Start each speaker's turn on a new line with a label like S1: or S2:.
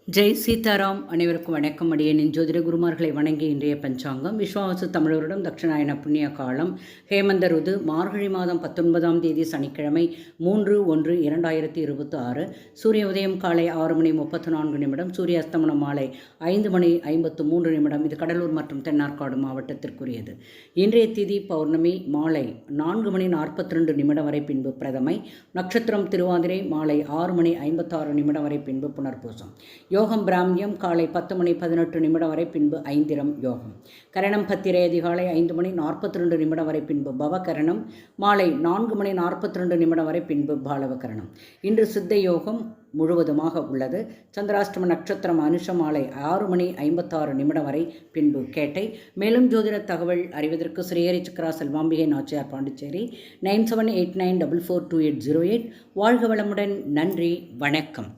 S1: ஜெய் சீதாராம். அனைவருக்கும் வணக்கம். அடியேன் ஜோதிட குருமார்களை வணங்கி இன்றைய பஞ்சாங்கம் விஸ்வாவசு தமிழருடன் தட்சிணாயன புண்ணிய காலம் ஹேமந்த ருது மார்கழி மாதம் 19ஆம் தேதி சனிக்கிழமை 3/1/2026. சூரிய உதயம் காலை 6:34 சூரிய அஸ்தமனம் மாலை 5:53. இது கடலூர் மற்றும் தென்னார்காடு மாவட்டத்திற்குரியது. இன்றைய திதி பௌர்ணமி மாலை 4:42 வரை பின்பு பிரதமை. நட்சத்திரம் திருவாதிரை மாலை 6:56 வரை பின்பு புனர்பூசம். யோகம் பிராமியம் காலை 10:18 வரை பின்பு ஐந்திரம் யோகம். கரணம் பத்திரை அதிகாலை 5:42 வரை பின்பு பவகரணம் மாலை 4:42 வரை பின்பு பாலவகரணம். இன்று சித்த யோகம் முழுவதுமாக உள்ளது. சந்திராஷ்டம நட்சத்திரம் அனுஷ மாலை 6:56 வரை பின்பு கேட்டை. மேலும் ஜோதிட தகவல் அறிவதற்கு ஸ்ரீஹரி சக்கரா செல்வாம்பிகை நாச்சியார், பாண்டிச்சேரி 9789442808. வாழ்க வளமுடன். நன்றி, வணக்கம்.